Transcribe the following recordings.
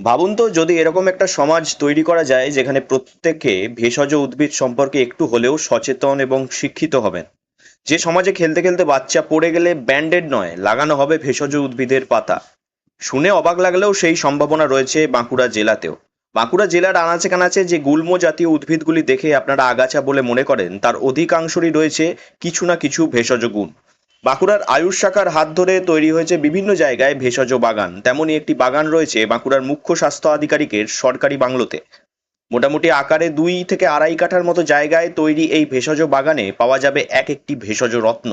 ভাবুন তো যদি এরকম একটা সমাজ তৈরি করা যায় যেখানে প্রত্যেকে ভেষজ উদ্ভিদ সম্পর্কে একটু হলেও সচেতন এবং শিক্ষিত হবেন। যে সমাজে খেলতে খেলতে বাচ্চা পড়ে গেলে ব্যান্ডেড নয়, লাগানো হবে ভেষজ উদ্ভিদের পাতা। শুনে অবাক লাগলেও সেই সম্ভাবনা রয়েছে বাঁকুড়া জেলাতেও। বাঁকুড়া জেলার আনাচে কানাচে যে গুল্ম জাতীয় উদ্ভিদগুলি দেখে আপনারা আগাছা বলে মনে করেন, তার অধিকাংশরই রয়েছে কিছু না কিছু ভেষজ গুণ। বাঁকুড়ার আয়ুষ শাখার হাত ধরে তৈরি হয়েছে বিভিন্ন জায়গায় ভেষজ বাগান। তেমনই একটি বাগান রয়েছে বাঁকুড়ার মুখ্য স্বাস্থ্য আধিকারিকের সরকারি বাংলোতে। মোটামুটি আকারে 2 থেকে আড়াই কাঠার মতো জায়গায় তৈরি এই ভেষজ বাগানে পাওয়া যাবে এক একটি ভেষজ রত্ন।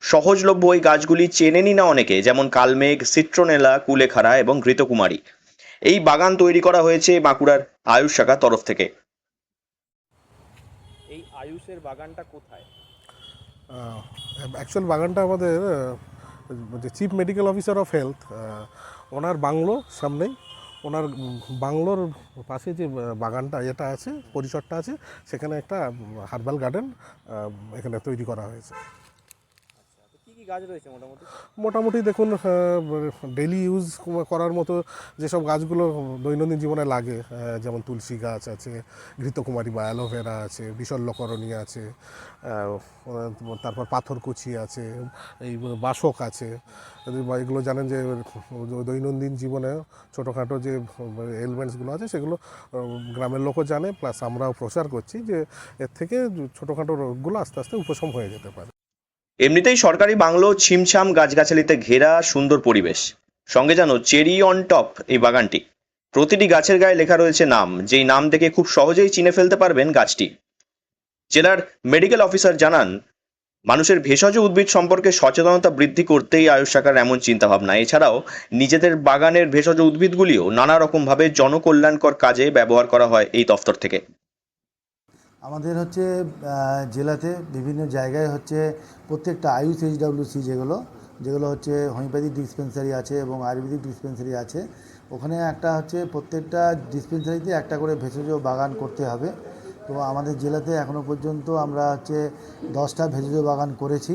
সহজলভ্য ওই গাছগুলি চেনেনি না অনেকে, যেমন কালমেঘ, সিট্রোনেলা, কুলেখাড়া এবং ঘৃতকুমারী। এই বাগান তৈরি করা হয়েছে বাঁকুড়ার আয়ুষ শাখার তরফ থেকে। এই আয়ুষের বাগানটা কোথায়? অ্যাকচুয়াল বাগানটা আমাদের যে chief medical officer of health, owner bungalow সামনেই। ওনার বাংলোর পাশে যে বাগানটা এটা আছে, পরিসরটা আছে, সেখানে একটা হার্বাল গার্ডেন এখানে তৈরি করা হয়েছে। কি কি গাছ রয়েছে মোটামুটি? মোটামুটি দেখুন, ডেলি ইউজ করার মতো যেসব গাছগুলো দৈনন্দিন জীবনে লাগে, যেমন তুলসী গাছ আছে, ঘৃতকুমারী বা অ্যালোভেরা আছে, বিশল্যকরণী আছে, তারপর পাথরকুচি আছে, এই বাসক আছে। বা এগুলো জানেন যে দৈনন্দিন জীবনে ছোটোখাটো যে এলিমেন্টসগুলো আছে সেগুলো গ্রামের লোকও জানে, প্লাস আমরাও প্রচার করছি যে এর থেকে ছোটোখাটো রোগগুলো আস্তে আস্তে উপশম হয়ে যেতে পারে। এমনিতেই সরকারি বাংলো ছিমছাম গাছগাছালিতে ঘেরা সুন্দর পরিবেশ, সঙ্গে যেন চেরি অন টপ এই বাগানটি। প্রতিটি গাছের গায়ে লেখা রয়েছে নাম, যেই নাম দেখে খুব সহজেই চিনে ফেলতে পারবেন গাছটি। জেলার মেডিকেল অফিসার জানান, মানুষের ভেষজ উদ্ভিদ সম্পর্কে সচেতনতা বৃদ্ধি করতেই আয়ুষ শাখার এমন চিন্তাভাবনা। এছাড়াও নিজেদের বাগানের ভেষজ উদ্ভিদগুলিও নানা রকমভাবে জনকল্যাণকর কাজে ব্যবহার করা হয় এই দফতর থেকে। আমাদের হচ্ছে জেলাতে বিভিন্ন জায়গায় হচ্ছে প্রত্যেকটা আয়ুষ এইচডব্লিউসি যেগুলো যেগুলো হচ্ছে হোমিওপ্যাথিক ডিসপেন্সারি আছে এবং আয়ুর্বেদিক ডিসপেন্সারি আছে, ওখানে একটা হচ্ছে প্রত্যেকটা ডিসপেন্সারিতে একটা করে ভেষজ বাগান করতে হবে। তো আমাদের জেলাতে এখনও পর্যন্ত আমরা হচ্ছে 10টা ভেষজ বাগান করেছি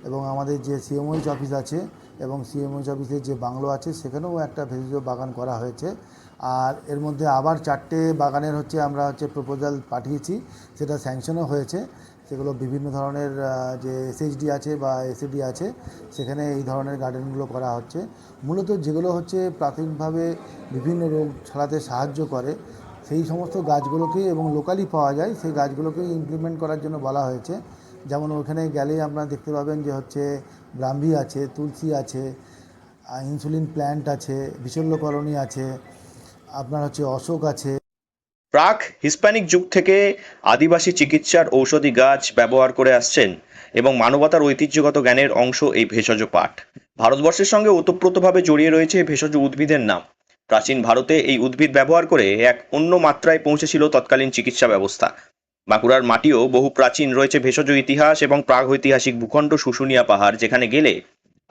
এবং আমাদের যে সিএমওইচ অফিস আছে এবং সিএমওইচ অফিসের যে বাংলো আছে সেখানেও একটা ভেষজ বাগান করা হয়েছে। আর এর মধ্যে আবার 4টে বাগানের হচ্ছে আমরা হচ্ছে প্রপোজাল পাঠিয়েছি, সেটা স্যাংশনও হয়েছে। সেগুলো বিভিন্ন ধরনের যে এসএইচডি আছে বা এসএডি আছে, সেখানে এই ধরনের গার্ডেনগুলো করা হচ্ছে। মূলত যেগুলো হচ্ছে প্রাথমিকভাবে বিভিন্ন রোগ ছড়াতে সাহায্য করে সেই সমস্ত গাছগুলোকে এবং লোকালি পাওয়া যায় সেই গাছগুলোকেই ইমপ্লিমেন্ট করার জন্য বলা হয়েছে। যেমন ওখানে গেলেই আপনারা দেখতে পাবেন যে হচ্ছে ব্রাহ্মী আছে, তুলসী আছে, ইনসুলিন প্ল্যান্ট আছে, বিশল্যকরণী আছে, আপনার হচ্ছে অশোক আছে। প্রাক হিস্প্যানিক যুগ থেকে আদিবাসী চিকিৎসার ঔষধি গাছ ব্যবহার করে আসছেন এবং মানবতার ঐতিহ্যগত জ্ঞানের অংশ এই ভেষজ পাঠ। ভারতবর্ষের সঙ্গে ওতপ্রোতভাবে জড়িয়ে রয়েছে ভেষজ উদ্ভিদের নাম। প্রাচীন ভারতে এই উদ্ভিদ ব্যবহার করে এক অন্য মাত্রায় পৌঁছেছিল তৎকালীন চিকিৎসা ব্যবস্থা। বাঁকুড়ার মাটিও বহু প্রাচীন, রয়েছে ভেষজ ইতিহাস এবং প্রাগৈতিহাসিক ভূখণ্ড শুশুনিয়া পাহাড়, যেখানে গেলে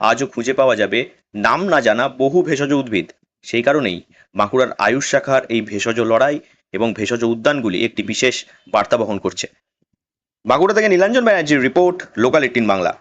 আজও খুঁজে পাওয়া যাবে নাম না জানা বহু ভেষজ উদ্ভিদ। সেই কারণেই বাঁকুড়ার আয়ুষ শাখার এই ভেষজ লড়াই এবং ভেষজ উদ্যানগুলি একটি বিশেষ বার্তা বহন করছে। বাঁকুড়া থেকে নীলাঞ্জন ব্যানার্জির রিপোর্ট, লোকাল 18 বাংলা।